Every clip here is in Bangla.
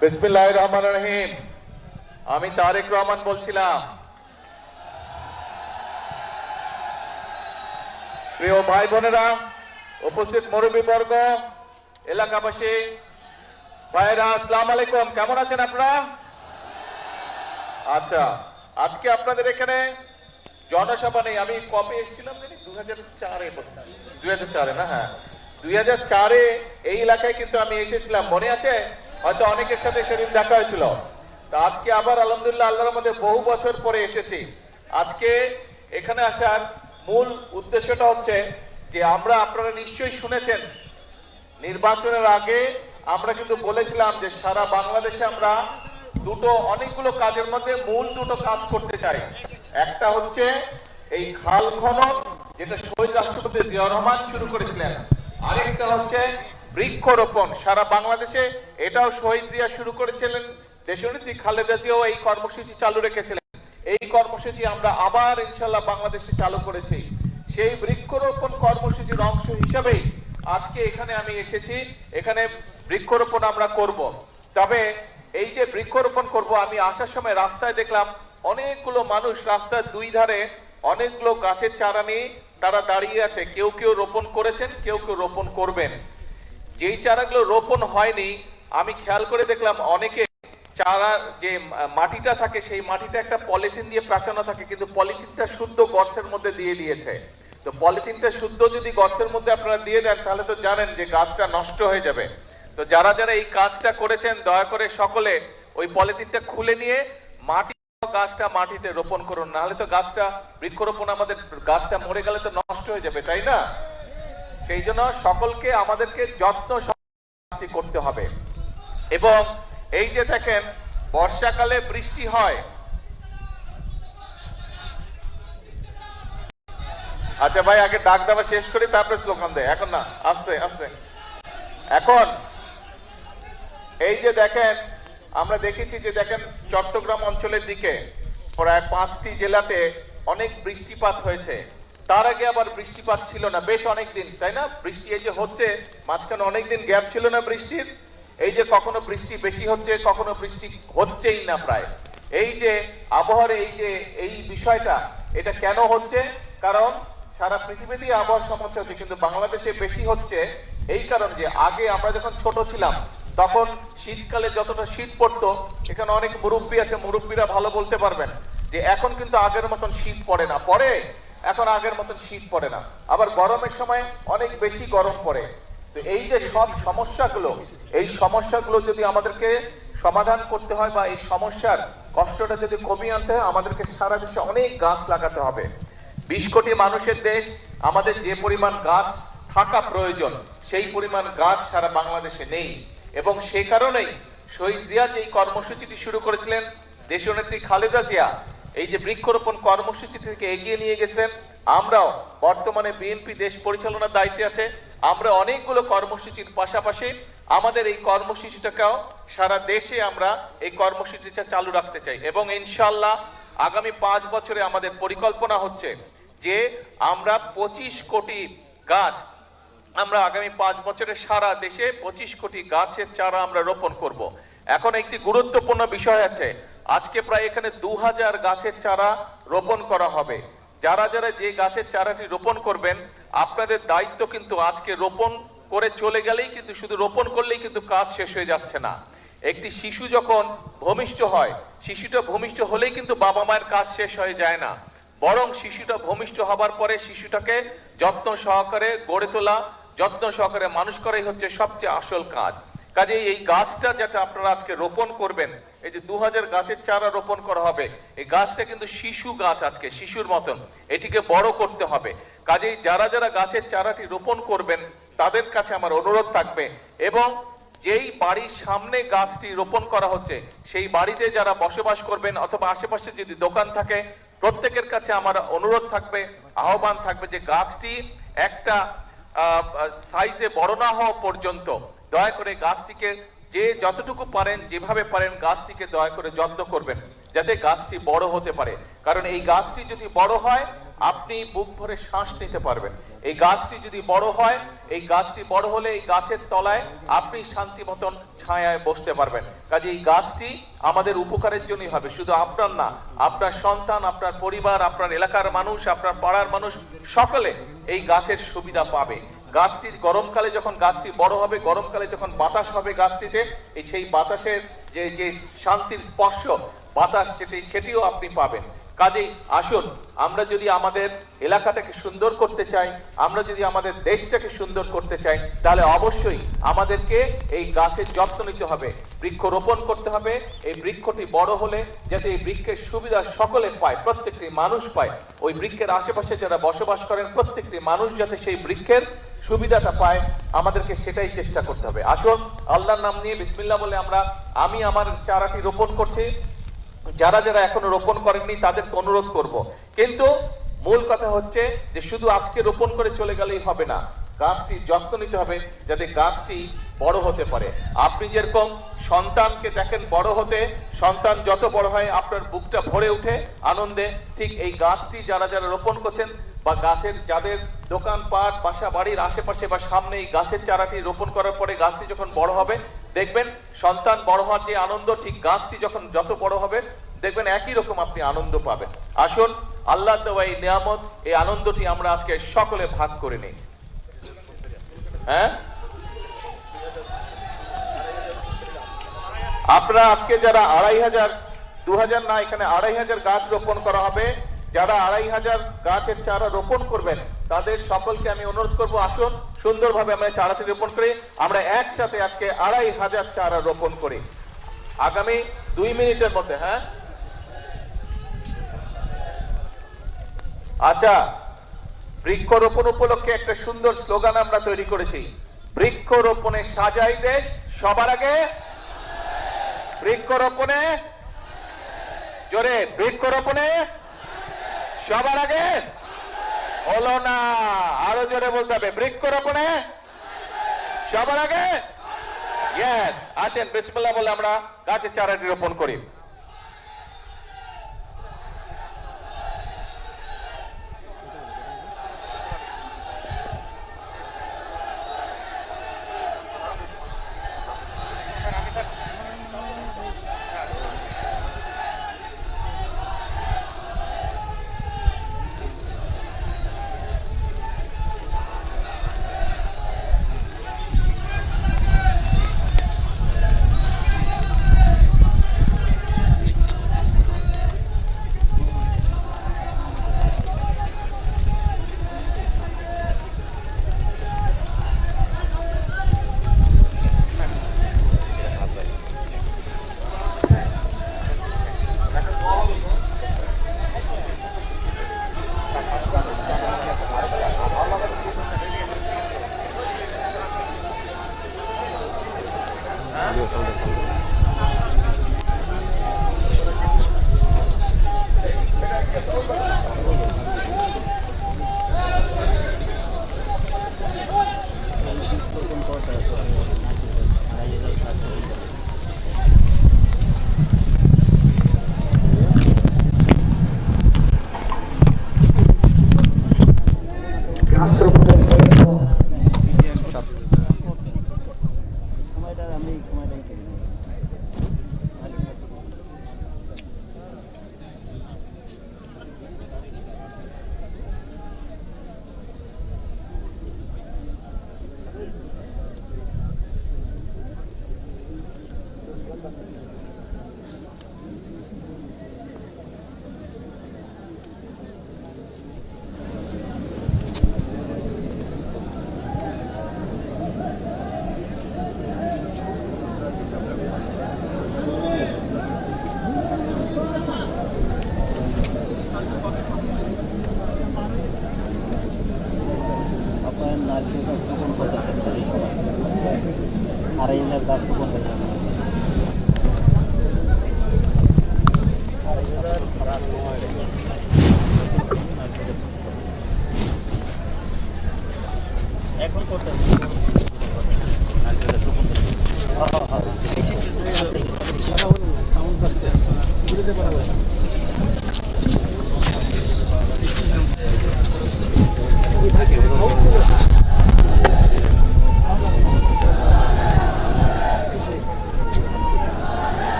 বিসমিল্লাহির রহমানির রহিম। আমি তারেক রহমান বলছিলাম। প্রিয় ভাই বোনেরা, উপস্থিত মুরব্বীবর্গ, এলাকাবাসী ভাইরা, আসসালামু আলাইকুম। কেমন আছেন আপনারা? আচ্ছা, আজকে আপনাদের এখানে জনসভা নেই। আমি কবে এসেছিলাম জানি? 2004-এ। 2004-এ না? হ্যাঁ, 2004-এ এই এলাকায় কিন্তু আমি এসেছিলাম, মনে আছে? হয়তো অনেকের সাথে সেদিন দেখা হয়েছিল। তা আজকে আবার আলহামদুলিল্লাহ আল্লাহর মধ্যে বহু বছর পরে এসেছি। আজকে এখানে আসার মূল উদ্দেশ্যটা হচ্ছে যে আপনারা নিশ্চয়ই শুনেছেন, নির্বাচনের আগে আমরা কিন্তু বলেছিলাম যে সারা বাংলাদেশে আমরা অনেকগুলো কাজের মধ্যে মূল দুটো কাজ করতে চাই। একটা হচ্ছে এই খাল খনন, যেটা শহীদ রাষ্ট্রপতি জিয়াউর রহমান শুরু করেছিলেন। আরেকটা হচ্ছে বৃক্ষরোপণ সারা বাংলাদেশে, এটাও শহীদ জিয়া শুরু করেছিলেন। দেশনেত্রী খালেদা জিয়াও এই কর্মসূচি চালু রেখেছিলেন। এই কর্মসূচি আমরা আবার ইনশাল্লাহ বাংলাদেশে চালু করেছি। সেই বৃক্ষরোপণ কর্মসূচির অংশ হিসাবেই আজকে এখানে আমি এসেছি। এখানে বৃক্ষরোপণ আমরা করব। তবে এই যে বৃক্ষরোপণ করব, আমি আসার সময় রাস্তায় দেখলাম অনেকগুলো মানুষ রাস্তার দুই ধারে অনেকগুলো গাছের চারা নিয়ে তারা দাঁড়িয়ে আছে। কেউ কেউ রোপণ করেছেন, কেউ কেউ রোপণ করবেন। যেই চারাগুলো রোপণ হয়নি, আমি খেয়াল করে দেখলাম অনেকে চারা যে মাটিটা থাকে সেই মাটিটা একটা পলিথিন দিয়ে প্রাচানো থাকে, কিন্তু পলিথিনটা শুদ্ধ গর্তের মধ্যে দিয়ে দিয়েছে। তো পলিথিনটা শুদ্ধ যদি গর্তের মধ্যে আপনারা দিয়ে দেন, তাহলে তো জানেন যে গাছটা নষ্ট হয়ে যাবে। তো যারা যারা এই কাজটা করেছেন, দয়া করে সকলে ওই পলিথিনটা খুলে নিয়ে গাছটা মাটিতে রোপণ করুন, নাহলে তো গাছটা বৃক্ষরোপণ আমাদের গাছটা মরে গেলে তো নষ্ট হয়ে যাবে, তাই না? সেই জন্য সকলকে আমাদেরকে যত্ন করতে হবে। এবং এই যে দেখেন বর্ষাকালে বৃষ্টি হয়। আচ্ছা ভাই, আগে ডাক দেওয়া শেষ করি, তারপরে স্লোগান দেয়। এখন না, আস্তে আস্তে। এখন এই যে দেখেন, আমরা দেখেছি যে দেখেন চট্টগ্রাম অঞ্চলের দিকে প্রায় 5টি জেলাতে অনেক বৃষ্টিপাত হয়েছে। তার আগে আবার বৃষ্টিপাত ছিল না বেশ অনেকদিন, তাই না? বৃষ্টি এই যে হচ্ছে, মাঝখানে অনেকদিন গ্যাপ ছিল না বৃষ্টির। এই যে কখনো বৃষ্টি বেশি হচ্ছে, কখনো বৃষ্টি হচ্ছেই না প্রায়। এই যে আবহাওয়ার এই বিষয়টা, এটা কেন হচ্ছে? কারণ সারা পৃথিবীতেই আবহাওয়ার সমস্যা হচ্ছে, কিন্তু বাংলাদেশে বেশি হচ্ছে এই কারণ যে আগে আমরা যখন ছোট ছিলাম তখন শীতকালে যতটা শীত পড়তো, এখানে অনেক মুরব্বী আছে, মুরব্বীরা ভালো বলতে পারবেন যে এখন কিন্তু আগের মতন শীত পড়ে না। এখন আগের মতন শীত পড়ে না। আবার গরমের সময় অনেক বেশি গরম পড়ে। তো এই যে সব সমস্যাগুলো, এই সমস্যাগুলো যদি আমাদেরকে সমাধান করতে হয় বা এই সমস্যার কষ্টটা যদি কমিয়ে আনতে হয়, আমাদেরকে সারা দেশে অনেক গাছ লাগাতে হবে। 20 কোটি মানুষের দেশ, আমাদের যে পরিমাণ গাছ থাকা প্রয়োজন সেই পরিমাণ গাছ সারা বাংলাদেশে নেই। এবং সে কারণেই শহীদ জিয়া যে কর্মসূচিটি শুরু করেছিলেন, দেশনেত্রী খালেদা জিয়া এই যে বৃক্ষরোপণ কর্মসূচি থেকে এগিয়ে নিয়ে গেছেন। আমরাও বর্তমানে বিএনপি দেশ পরিচালনার দায়িত্বে আছে, আমরা অনেকগুলো কর্মসূচির পাশাপাশি আমাদের এই কর্মসূচিটাকেও সারা দেশে আমরা এই কর্মসূচিটা চালু রাখতে চাই। এবং ইনশাআল্লাহ আগামী 5 বছরে আমাদের পরিকল্পনা হচ্ছে যে আমরা 25 কোটি গাছ, আমরা আগামী 5 বছরে সারা দেশে 25 কোটি গাছের চারা আমরা রোপণ করব। এখন একটি গুরুত্বপূর্ণ বিষয় আছে, আজকে প্রায় এখানে 2000 গাছের চারা রোপণ করা হবে। যারা যারা যে গাছের চারাটি রোপণ করবেন, আপনাদের দায়িত্ব কিন্তু আজকে রোপণ করে চলে গেলেই কিন্তু, শুধু রোপণ করলেই কিন্তু কাজ শেষ হয়ে যাচ্ছে না। একটি শিশু যখন ভূমিষ্ঠ হয়, শিশুটা ভূমিষ্ঠ হলেই কিন্তু বাবা মায়ের কাজ শেষ হয়ে যায় না, বরং শিশুটা ভূমিষ্ঠ হবার পরে শিশুটাকে যত্ন সহকারে গড়ে তোলা, যত্ন সহকারে মানুষ করাই হচ্ছে সবচেয়ে আসল কাজ। কাজে এই গাছটা যেটা আপনারা আজকে রোপণ করবেন, এই যে 2000 গাছের চারা রোপণ করা হবে, এই গাছটা কিন্তু শিশু গাছ, আজকে শিশুর মতন এটিকে বড় করতে হবে। কাজেই যারা যারা গাছের চারাটি রোপণ করবেন তাদের কাছে আমার অনুরোধ থাকবে, এবং যেই বাড়ির সামনে গাছটি রোপণ করা হচ্ছে সেই বাড়িতে যারা বসবাস করবেন অথবা আশেপাশে যদি দোকান থাকে, প্রত্যেকের কাছে আমার অনুরোধ থাকবে, আহ্বান থাকবে যে গাছটি একটা সাইজে বড় না হওয়া পর্যন্ত দয়া করে গাছটিকে যে যতটুকু পারেন, যেভাবে পারেন গাছটিকে দয়া করে যত্ন করবেন যাতে গাছটি বড় হতে পারে। কারণ এই গাছটি যদি বড় হয় আপনি বুক ভরে শ্বাস নিতে পারবেন। এই গাছটি যদি বড় হয়, এই গাছটি বড় হলে এই গাছের তলায় আপনি শান্তি মতন ছায়ায় বসতে পারবেন। কাজে এই গাছটি আমাদের উপকারের জন্যই হবে, শুধু আপনার না, আপনার সন্তান, আপনার পরিবার, আপনার এলাকার মানুষ, আপনার পাড়ার মানুষ সকলে এই গাছের সুবিধা পাবে। গাছটির গরমকালে যখন গাছটি বড় হবে, গরমকালে যখন বাতাস হবে গাছটিতে, সেই বাতাসের যে শান্তির স্পর্শ বাতাস সেটিও আপনি পাবেন। কাজেই আসুন, আমরা যদি আমাদের এলাকাটাকে সুন্দর করতে চাই, আমরা যদি আমাদের দেশটাকে সুন্দর করতে চাই, তাহলে অবশ্যই আমাদেরকে এই গাছের যত্ন নিতে হবে, বৃক্ষ রোপণ করতে হবে। এই বৃক্ষটি বড় হলে যাতে এই বৃক্ষের সুবিধা সকলে পায়, প্রত্যেকটি মানুষ পায়, ওই বৃক্ষের আশেপাশে যারা বসবাস করেন প্রত্যেকটি মানুষ যাতে সেই বৃক্ষের সুবিধাটা পায়, আমাদেরকে সেটাই চেষ্টা করতে হবে। আসুন, আল্লাহর নাম নিয়ে বিসমিল্লাহ বলে আমি আমার চারাটি রোপণ করছি। যারা যারা এখনো রোপণ করেননি তাদেরকে অনুরোধ করব, কিন্তু মূল কথা হচ্ছে যে শুধু আজকে রোপণ করে চলে গেলেই হবে না, গাছটির যত্ন নিতে হবে যাতে গাছটি বড় হতে পারে। আপনি যেরকম সন্তানকে দেখেন বড় হতে, সন্তান যত বড় হয় আপনার বুকটা ভরে ওঠে আনন্দে, ঠিক এই গাছটি যারা যারা রোপণ করছেন বা গাছের যাদের দোকানপাট, বাসা বাড়ির আশেপাশে বা সামনে এই গাছের চারাটি রোপণ করার পরে গাছটি যখন বড় হবে, দেখবেন সন্তান বড় হওয়ার যে আনন্দ, ঠিক গাছটি যখন যত বড় হবে দেখবেন একই রকম আপনি আনন্দ পাবেন। আসুন, আল্লাহ দেওয়া এই নিয়ামত, এই আনন্দটি আমরা আজকে সকলে ভাগ করে নিই। হ্যাঁ, আপনারা আজকে যারা 2500, 2000 না, এখানে 2500 গাছ রোপণ করা হবে, যারা 2500 গাছের চারা রোপণ করবেন তাদের সকলকে আমি অনুরোধ করব, আসুন সুন্দরভাবে আমরা চারাটি রোপণ করি, আমরা একসাথে আজকে 2500 চারা রোপণ করি আগামী 2 মিনিটের মধ্যে। হ্যাঁ, আচ্ছা, বৃক্ষরোপণ উপলক্ষে একটা সুন্দর স্লোগান আমরা তৈরি করেছি, বৃক্ষরোপণে সাজাই দেশ সবার আগে, বৃক্ষরোপণে, জোরে, বৃক্ষরোপণে সবার আগে। হলো না, আরো জোরে বলতে হবে, বৃক্ষরোপণে সবার আগে। ইয়েস, আসেন বিসমিল্লাহ বলে আমরা গাছের চারাটি রোপণ করি।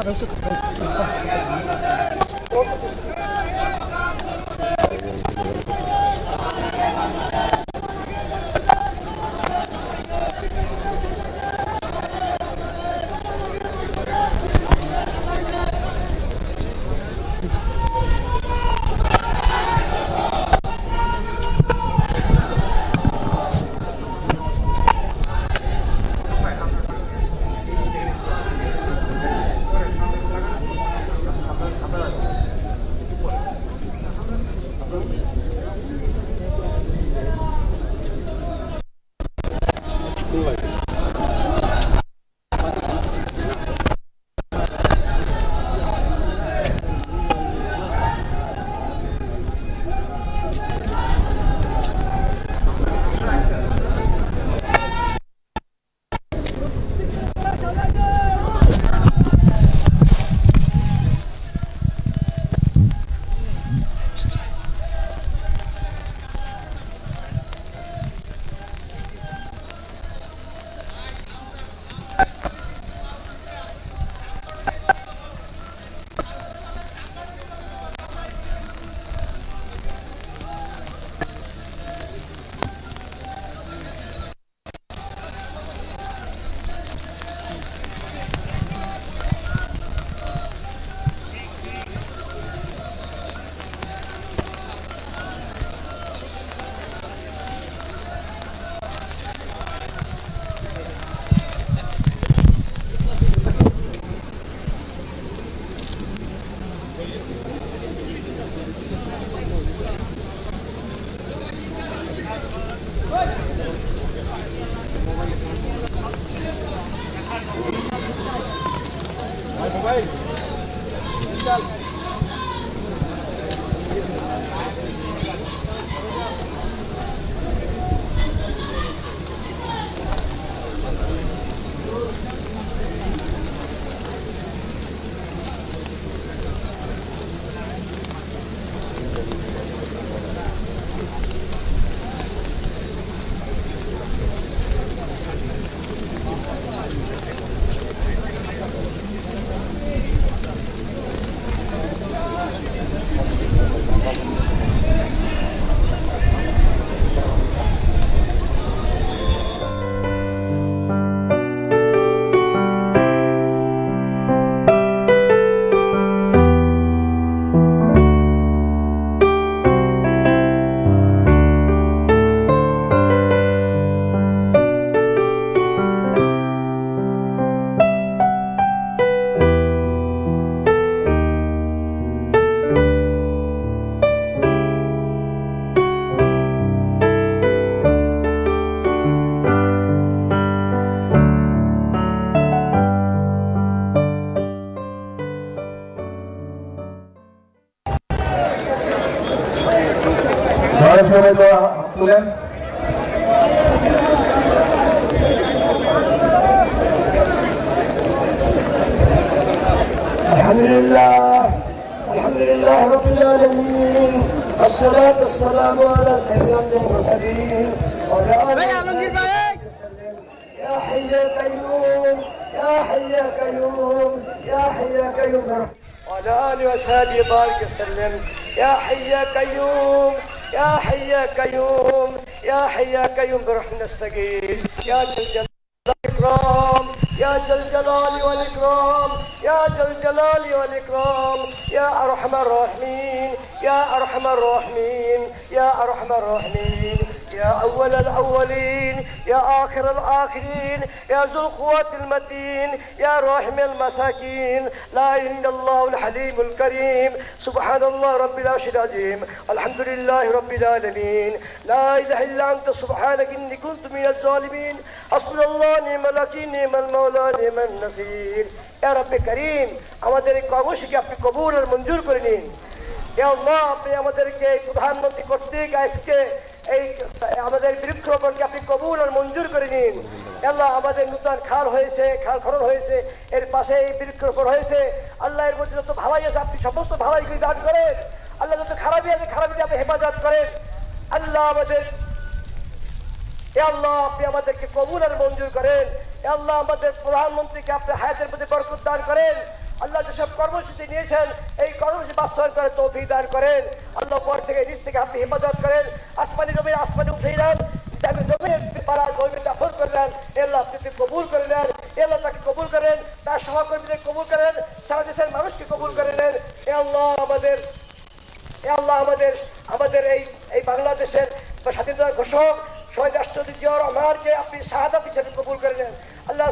الحمد لله رب العالمين، الصلاة والسلام على سيدنا المرسلين وعلى آله وسلم. يا حي يا قيوم يا حي يا قيوم يا حي يا قيوم وعلى آله وصحبه بارك وسلم. يا حي يا قيوم يا حي يا قيوم يا حي يا قيوم برحمة السقيل. يا ذا الجلال والإكرام يا ذا الجلال والإكرام يا ذا الجلال والإكرام يا أرحم الراحمين يا أرحم الراحمين يا أرحم الراحمين يا أول الأولين يا آخر الآخرين يا ذو القوة المتين يا راحم المساكين. لا إله إلا الله الحليم الكريم. سبحان الله رب العرش العظيم. الحمد لله رب العالمين. لا إله إلا أنت سبحانك إني كنت من الظالمين. حسبنا الله نعم الوكيل نعم المولى نعم النصير. يا رب كريم আমাদের এই কর্মসূচি আপনি কবুল আর মঞ্জুর করে নিন। ইয়া আল্লাহ আপনি আমাদেরকে প্রধানমন্ত্রী কর্তৃক আজকে এই আমাদের বৃক্ষরোপণকে আপনি কবুল আর মঞ্জুর করে নিন। আল্লাহ আমাদের নূতন খাল হয়েছে, খাল খনন হয়েছে, এর পাশে এই বৃক্ষরোপণ হয়েছে। আল্লাহ এর মধ্যে যত ভালাই আছে আপনি সমস্ত ভালাইকে দান করেন। আল্লাহ যত খারাপই আছে খারাপই আপনি হেফাজত করেন। আল্লাহ আমাদের আল্লাহ আপনি আমাদেরকে কবুল আর মঞ্জুর করেন। আল্লাহ আমাদের প্রধানমন্ত্রীকে আপনি হায়াতের প্রতি বরকত দান করেন। আল্লাহ যেসব কর্মসূচি নিয়েছেন এই কর্মসূচি বাস্তবায়ন করে তৌফিক দান করেন। আল্লাহ পর থেকে নিচ থেকে আপনি হেফাজত করেন, আসমানি জমিন আসমানি উঠিয়ে নেন, জমিনের পাড়া জমি দাফন করে নেন। আল্লাহ আপনি কবুল করে নেন, আল্লাহ তাকে কবুল করেন, তার সহকর্মীদের কবুল করেন, সারা দেশের মানুষকে কবুল করে নেন। আল্লাহ আমাদের এই বাংলাদেশের স্বাধীনতার ঘোষক শহীদ রাষ্ট্রপতি জিয়াউর রহমানকে আপনি শাহাদাত হিসেবে কবুল করে নেন। আল্লাহ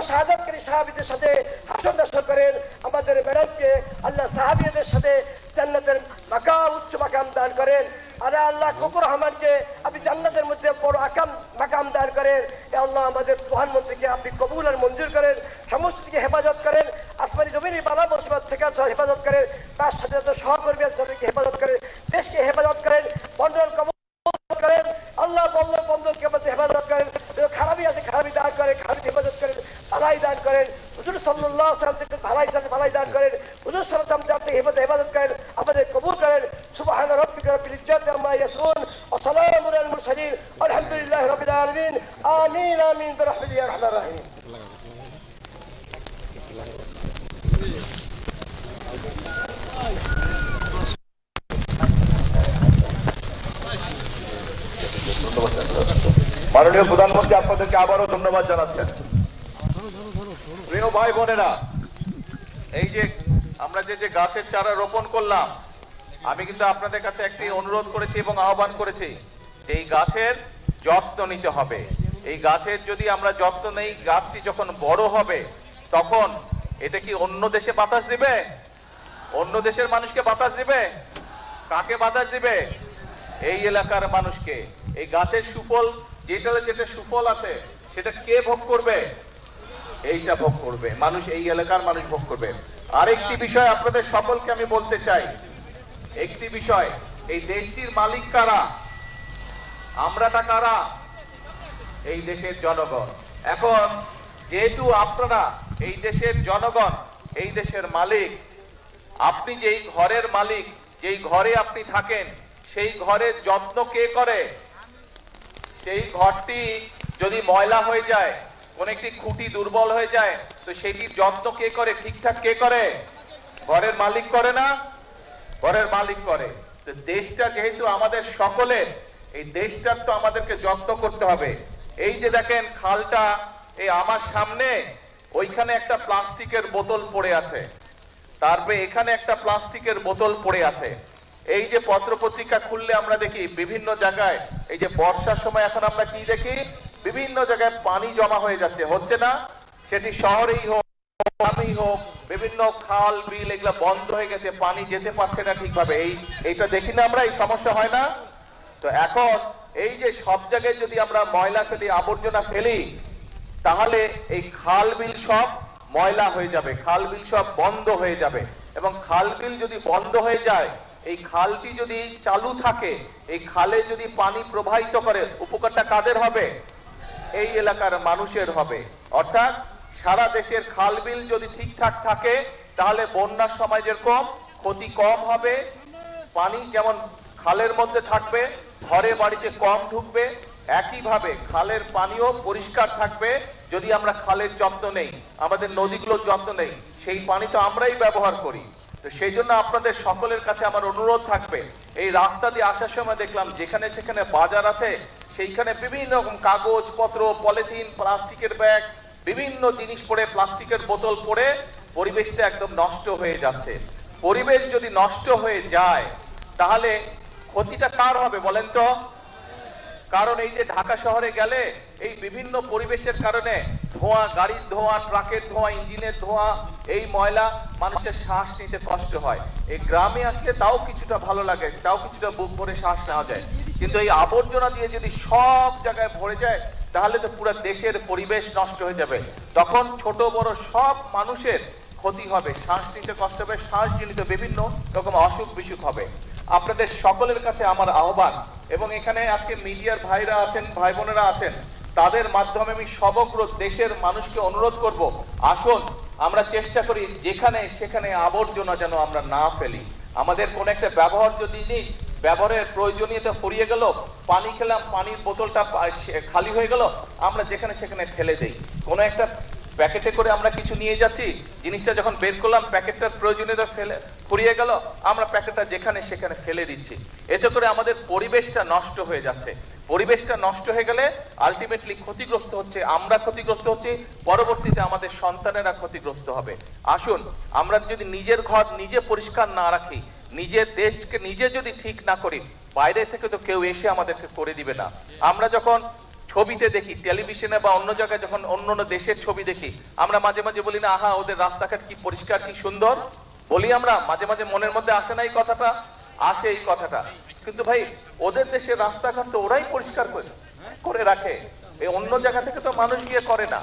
শাহাদাতকারী সাহাবীদের সাথে হাসর নাসর করেন। আমাদের ম্যাডামকে আল্লাহ সাহাবীদের সাথে জান্নাতের উচ্চ মাকাম দান করেন। আরে আল্লাহ কবুর রহমানকে আপনি জান্নাতের মধ্যে বড় মাকাম দান করেন। আল্লাহ আমাদের প্রধানমন্ত্রীকে আপনি কবুল আর মঞ্জুর করেন, সমস্ত দিকে হেফাজত করেন, আসমানি জমিনের বালা মুসিবত থেকে হেফাজত করেন, তার সাথে সহকর্মীদের সাথে হেফাজত করেন, দেশকে হেফাজত করেন, বন্ধন করেন। আল্লাহ বন্ধনকে আমাদের হেফাজত করেন, খারাপই আছে খারাপই দান করেন, খারাপি হেফাজত করেন, ভালাই দান করেন। হুজুর সাল্লাল্লাহু আলাইহি ওয়াসাল্লাম ভালাই দান করেন, হুজুর সাল্লাল্লাহু আলাইহি ওয়াসাল্লাম আপনি হেফাজত করেন, আমাদের কবুল করেন। সুবহান রাব্বিকা রাব্বিল ইজ্জাতি আম্মা ইয়াসিফুন ওয়া সালামুন আলাল মুরসালিন আলহামদুলিল্লাহি রাব্বিল আলামিন আমিন আমিন বিরহমাতিকা ইয়া আরহামার রাহিমিন। মাননীয় প্রধানমন্ত্রী আপনাদেরকে আবারও ধন্যবাদ জানাচ্ছেন। প্রিয় ভাই বোনেরা, এই যে আমরা যে গাছের চারা রোপণ করলাম, আমি কিন্তু আপনাদের কাছে একটি অনুরোধ করেছি এবং আহ্বান করেছি যে এই গাছের যত্ন নিতে হবে। এই গাছের যদি আমরা যত্ন নেই, গাছটি যখন বড় হবে তখন এটা কি অন্য দেশে বাতাস দিবে? অন্য দেশের মানুষকে বাতাস দিবে? কাকে বাতাস দিবে? এই এলাকার মানুষকে। এই গাছের সুফল যেটা সুফল আছে সেটা কে ভোগ করবে? এইটা ভোগ করবে মানুষ, এই এলাকার মানুষ ভোগ করবে। আরেকটি বিষয় আপনাদের সকলকে আমি বলতে চাই, একটি বিষয়, এই দেশটির মালিক কারা? আমরাটা কারা? এই দেশের জনগণ। এখন যেহেতু আপনারা এই দেশের জনগণ, এই দেশের মালিক, আপনি যেই ঘরের মালিক, যেই ঘরে আপনি থাকেন, সেই ঘরের যত্ন কে করে? সেই ঘরটি যদি ময়লা হয়ে যায়, কোন একটি খুঁটি দুর্বল হয়ে যায়, তো সেটির যত্ন কে করে? ঠিকঠাক কে করে? ঘরের মালিক করে না? ঘরের মালিক করে। তো দেশটা যেহেতু আমাদের সকলের, এই দেশটার তো আমাদেরকে যত্ন করতে হবে। এই যে দেখেন খালটা, এই আমার সামনে ওইখানে একটা প্লাস্টিকের বোতল পড়ে আছে, তারপরে এখানে একটা প্লাস্টিকের বোতল পড়ে আছে। এই যে পত্রপত্রিকা খুললে আমরা দেখি বিভিন্ন জায়গায়, এই যে বর্ষার সময় এখন আমরা কি দেখি, বিভিন্ন জায়গায় পানি জমা হয়ে যাচ্ছে, হচ্ছে না? সেটি শহরেই হোক, গ্রামেই হোক, বিভিন্ন খাল বিল এগুলা বন্ধ হয়ে গেছে, পানি যেতে পারছে না ঠিকভাবে। এইটা দেখি না আমরা? এই সমস্যা হয় না? তো এখন এই যে সব জায়গায় যদি আমরা ময়লা ফেলি, আবর্জনা ফেলি, তাহলে এই খাল বিল সব ময়লা হয়ে যাবে, খাল বিল সব বন্ধ হয়ে যাবে। এবং খাল বিল যদি বন্ধ হয়ে যায়, এই খালটি যদি চালু থাকে, এই খালে যদি পানি প্রবাহিত করে, উপকারটা কাদের হবে? এই এলাকার মানুষের হবে। অর্থাৎ সারা দেশের খাল বিল যদি ঠিকঠাক থাকে, তাহলে বন্যার সময় যেরকম ক্ষতি কম হবে, পানি যেমন খালের মধ্যে থাকবে, ঘরে বাড়িতে কম ঢুকবে, একইভাবে খালের পানিও পরিষ্কার থাকবে। যদি আমরা খালের যত্ন নেই, আমাদের নদীগুলোর যত্ন নেই, সেই পানি তো আমরাই ব্যবহার করি। তো সেই জন্য আপনাদের সকলের কাছে আমার অনুরোধ থাকবে, এই রাস্তা দিয়ে আসার সময় দেখলাম যেখানে সেখানে বাজার আছে, সেইখানে বিভিন্ন রকম কাগজ পত্র, পলিথিন, প্লাস্টিকের ব্যাগ, বিভিন্ন জিনিস পড়ে, প্লাস্টিকের বোতল পড়ে পরিবেশটা একদম নষ্ট হয়ে যাচ্ছে। পরিবেশ যদি নষ্ট হয়ে যায়, তাহলে ক্ষতিটা কার হবে বলেন তো? কারণ এই যে ঢাকা শহরে গেলে এই বিভিন্ন পরিবেশের কারণে ধোঁয়া, গাড়ির ধোঁয়া, ট্রাকের ধোঁয়া, ইঞ্জিনের ধোঁয়া, এই ময়লা, মানুষের শ্বাস নিতে কষ্ট হয়। এই গ্রামে আসলে তাও কিছুটা ভালো লাগে, তাও কিছুটা বুক ভরে শ্বাস নেওয়া যায়। কিন্তু এই আবর্জনা দিয়ে যদি সব জায়গায় ভরে যায়, তাহলে তো পুরো দেশের পরিবেশ নষ্ট হয়ে যাবে। তখন ছোট বড় সব মানুষের ক্ষতি হবে, শ্বাস নিতে কষ্ট হবে, শ্বাসজনিত বিভিন্ন রকম অসুখ বিসুখ হবে। আপনাদের সকলের কাছে আমার আহ্বান, এবং এখানে আজকে মিডিয়ার ভাইরা আছেন, ভাই বোনেরা আছেন, তাদের মাধ্যমে আমি সমগ্র দেশের মানুষকে অনুরোধ করব, আসুন আমরা চেষ্টা করি যেখানে সেখানে আবর্জনা যেন আমরা না ফেলি। আমাদের কোন একটা ব্যবহার্য জিনিস, ব্যবহারের প্রয়োজনীয়তা ফুরিয়ে গেল, পানি খেলাম, পানির বোতলটা খালি হয়ে গেল, আমরা যেখানে সেখানে ফেলে দেই। কোন একটা প্যাকেটে করে আমরা কিছু নিয়ে যাচ্ছি, জিনিসটা যখন বের করলাম প্যাকেটটার প্রয়োজনীয়তা ফুরিয়ে গেল, আমরা প্যাকেটটা যেখানে সেখানে ফেলে দিচ্ছি। এতে করে আমাদের পরিবেশটা নষ্ট হয়ে যাচ্ছে। পরিবেশটা নষ্ট হয়ে গেলে আলটিমেটলি ক্ষতিগ্রস্ত হচ্ছে আমরা, ক্ষতিগ্রস্ত হচ্ছে, পরবর্তীতে আমাদের সন্তানেরা ক্ষতিগ্রস্ত হবে। আসুন আমরা যদি নিজের ঘর নিজে পরিষ্কার না রাখি, নিজের দেশকে নিজে যদি ঠিক না করি, বাইরে থেকে তো কেউ এসে আমাদেরকে করে দিবে না। আমরা যখন ছবিতে দেখি, টেলিভিশনে বা অন্য জায়গায় যখন অন্য অন্য দেশের ছবি দেখি, আমরা মাঝে মাঝে বলি না আহা ওদের রাস্তাঘাট কি পরিষ্কার কি সুন্দর, বলি আমরা মাঝে মাঝে, মনের মধ্যে আসে না এই কথাটা? আসে এই কথাটা। কিন্তু ভাই ওদের দেশের রাস্তাঘাট তো ওরাই পরিষ্কার করে রাখে, এই অন্য জায়গা থেকে তো মানুষ গিয়ে করে না,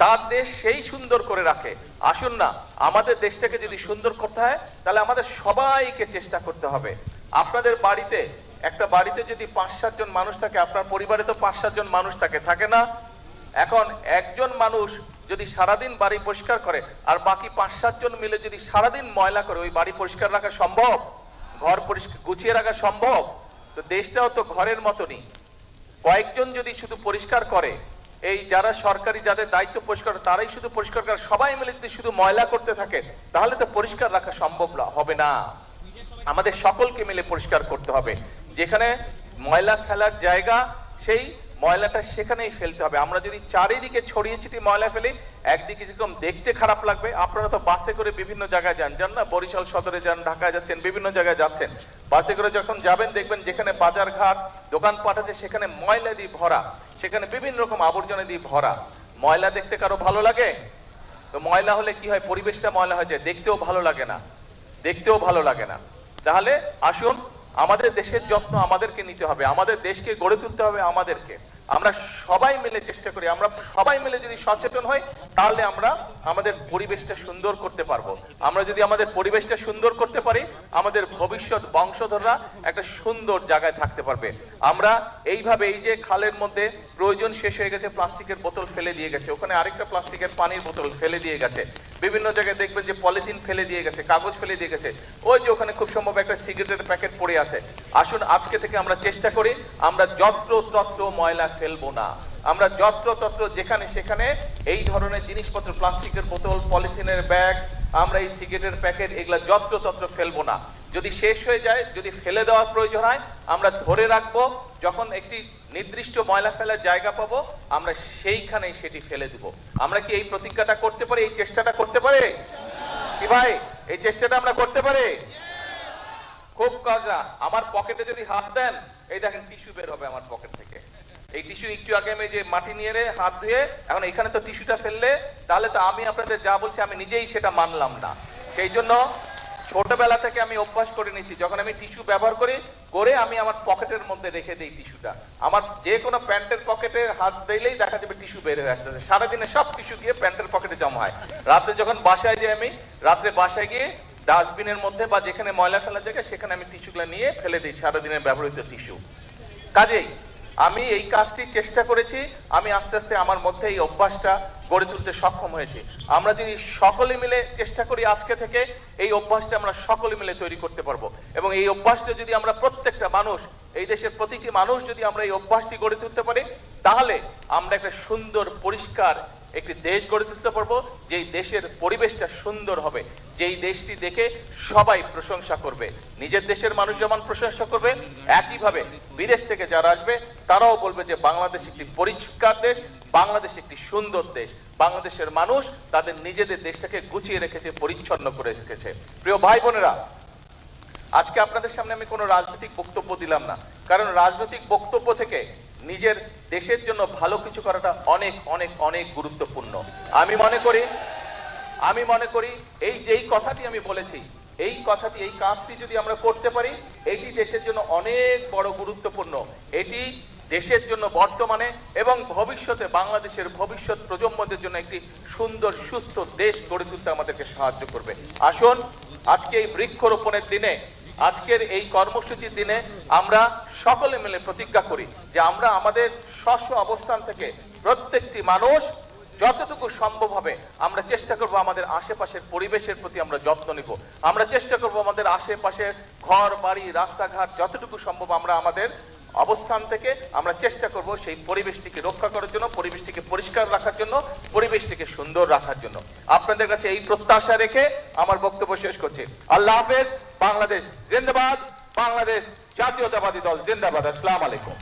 তার দেশ সেই সুন্দর করে রাখে। আসুন না আমাদের দেশটাকে যদি সুন্দর করতে হয় তাহলে আমাদের সবাইকে চেষ্টা করতে হবে। আপনাদের বাড়িতে, একটা বাড়িতে যদি 5-7 জন মানুষ থাকে, আপনার পরিবারে তো 5-7 জন মানুষ থাকে না? এখন একজন মানুষ যদি সারাদিন বাড়ি পরিষ্কার করে আর বাকি 5-7 জন মিলে যদি সারাদিন ময়লা করে, ওই বাড়ি পরিষ্কার রাখা সম্ভব? ঘর পরিষ্কার গুছিয়ে রাখা সম্ভব? তো দেশটাও তো ঘরের মতনই। কয়েকজন যদি শুধু পরিষ্কার করে, এই যারা সরকারি যাদের দায়িত্ব পরিষ্কার, তারাই শুধু পরিষ্কার করে, সবাই মিলে যদি শুধু ময়লা করতে থাকে তাহলে তো পরিষ্কার রাখা সম্ভব হবে না। আমাদের সকলকে মিলে পরিষ্কার করতে হবে। যেখানে ময়লা ফেলার জায়গা, সেই ময়লাটা সেখানেই ফেলতে হবে। আমরা যদি চারিদিকে ছড়িয়ে ছিটিয়ে ময়লা ফেলি, একদিকে যেরকম দেখতে খারাপ লাগবে, আপনারা তো বাসে করে বিভিন্ন জায়গায় যান না, বরিশাল সদরে যান, ঢাকায় যাচ্ছেন, বিভিন্ন জায়গায় যাচ্ছেন, বাসে করে যখন যাবেন দেখবেন যেখানে বাজার ঘাট দোকানপাট আছে সেখানে ময়লা দিয়ে ভরা, সেখানে বিভিন্ন রকম আবর্জনা দিয়ে ভরা। ময়লা দেখতে কারো ভালো লাগে? তো ময়লা হলে কি হয়, পরিবেশটা ময়লা হয়ে যায়, দেখতেও ভালো লাগে না, দেখতেও ভালো লাগে না। তাহলে আসুন আমাদের দেশের যত্ন আমাদেরকে নিতে হবে, আমাদের দেশকে গড়ে তুলতে হবে আমাদেরকে। আমরা সবাই মিলে চেষ্টা করি, আমরা সবাই মিলে যদি সচেতন হই তাহলে আমরা আমাদের পরিবেশটা সুন্দর করতে পারবো। আমরা যদি আমাদের পরিবেশটা সুন্দর করতে পারি, আমাদের ভবিষ্যৎ বংশধররা একটা সুন্দর জায়গায় থাকতে পারবে। আমরা এইভাবে, এই যে খালের মধ্যে প্রয়োজন শেষ হয়ে গেছে, প্লাস্টিকের বোতল ফেলে দিয়ে গেছে, ওখানে আরেকটা প্লাস্টিকের পানির বোতল ফেলে দিয়ে গেছে, বিভিন্ন জায়গায় দেখবেন যে পলিথিন ফেলে দিয়ে গেছে, কাগজ ফেলে দিয়ে গেছে, ওই যে ওখানে খুব সম্ভব একটা সিগারেটের প্যাকেট পড়ে আছে। আসুন আজকে থেকে আমরা চেষ্টা করি আমরা যত্রতত্র ময়লা ফেলবো না, আমরা যত্রতত্র যেখানে সেখানে এই ধরনের জিনিসপত্র, প্লাস্টিকের বোতল, পলিথিনের ব্যাগ, আমরা এই সিগারেটের প্যাকেট, এগুলা যত্রতত্র ফেলবো না। যদি শেষ হয়ে যায়, যদি ফেলে দেওয়ার প্রয়োজন হয়, আমরা ধরে রাখবো, যখন একটি নির্দিষ্ট ময়লা ফেলার জায়গা পাবো আমরা সেইখানেই সেটি ফেলে দিব। আমরা কি এই প্রতিজ্ঞাটা করতে পারি, এই চেষ্টাটা করতে পারি কি ভাই? এই চেষ্টাটা আমরা করতে পারি? খুব কাজা। আমার পকেটে যদি হাত দেন, এই দেখেন টিস্যু বের হবে আমার পকেট থেকে। এই টিস্যু একটু আগে আমি যে মাটি নিয়ে হাত ধুয়ে, এখন এখানে তো টিস্যুটা ফেললে তাহলে তো আমি আপনাদের যা বলছি আমি নিজেই সেটা মানলাম না। সেই জন্য ছোটবেলা থেকে আমি অভ্যাস করে নিচ্ছি, যখন আমি টিস্যু ব্যবহার করি করে আমি আমার পকেটের মধ্যে রেখে দিই টিস্যুটা। আমার যে কোনো প্যান্টের পকেটে হাত দিলেই দেখা যাবে টিস্যু বের হয়ে আসতেছে, সারাদিনে সব টিস্যু গিয়ে প্যান্টের পকেটে জমা হয়। রাতে যখন বাসায় যাই, আমি রাত্রে বাসায় গিয়ে ডাস্টবিনের মধ্যে বা যেখানে ময়লা ফেলার জায়গা সেখানে আমি টিস্যুগুলো নিয়ে ফেলে দিই, সারাদিনের ব্যবহৃত টিস্যু। কাজেই আমি এই কাজটি চেষ্টা করেছি, আমি আস্তে আস্তে আমার মধ্যে এই অভ্যাসটা গড়ে তুলতে সক্ষম হয়েছি। আমরা যদি সকলে মিলে চেষ্টা করি আজকে থেকে, এই অভ্যাসটা আমরা সকলে মিলে তৈরি করতে পারবো। এবং এই অভ্যাসটা যদি আমরা প্রত্যেকটা মানুষ, এই দেশের প্রতিটি মানুষ যদি আমরা এই অভ্যাসটি গড়ে তুলতে পারি, তাহলে আমরা একটা সুন্দর পরিষ্কার একটি দেশ গড়ে তুলতে পারবো, যেই দেশের পরিবেশটা সুন্দর হবে, যেই দেশটি দেখে সবাই প্রশংসা করবে। নিজের দেশের মানুষ যেমন প্রশংসা করবে, একইভাবে বিদেশ থেকে যারা আসবে তারাও বলবে যে বাংলাদেশ একটি পরিষ্কার দেশ, বাংলাদেশ একটি সুন্দর দেশ, বাংলাদেশের মানুষ তাদের নিজেদের দেশটাকে গুছিয়ে রেখেছে, পরিচ্ছন্ন করে রেখেছে। প্রিয় ভাই বোনেরা, আজকে আপনাদের সামনে আমি কোনো রাজনৈতিক বক্তব্য দিলাম না, কারণ রাজনৈতিক বক্তব্য থেকে নিজের দেশের জন্য ভালো কিছু করাটা অনেক অনেক অনেক গুরুত্বপূর্ণ। আমি মনে করি এই যেই কথাটি আমি বলেছি, এই কথাটি, এই কাজটি যদি আমরা করতে পারি, এটি দেশের জন্য অনেক বড় গুরুত্বপূর্ণ। এটি দেশের জন্য বর্তমানে এবং ভবিষ্যতে বাংলাদেশের ভবিষ্যৎ প্রজন্মদের জন্য একটি সুন্দর সুস্থ দেশ গড়ে তুলতে আমাদেরকে সাহায্য করবে। আসুন আজকে এই বৃক্ষরোপণের দিনে, আজকের এই কর্মসূচির দিনে আমরা সকলে মিলে প্রতিজ্ঞা করি যে আমরা আমাদের স্ব অবস্থান থেকে প্রত্যেকটি মানুষ যতটুকু সম্ভব হবে আমরা চেষ্টা করব আমাদের আশেপাশের পরিবেশের প্রতি আমরা যত্ন নিব। আমরা চেষ্টা করব আমাদের আশেপাশের ঘর বাড়ি রাস্তাঘাট যতটুকু সম্ভব আমরা আমাদের অবস্থান থেকে আমরা চেষ্টা করব সেই পরিবেশটিকে রক্ষা করার জন্য, পরিবেশটিকে পরিষ্কার রাখার জন্য, পরিবেশটিকে সুন্দর রাখার জন্য। আপনাদের কাছে এই প্রত্যাশা রেখে আমার বক্তব্য শেষ করছি। আল্লাহ হাফেজ। বাংলাদেশ জিন্দাবাদ। বাংলাদেশ জাতীয়তাবাদী দল জিন্দাবাদ। আসসালামু আলাইকুম।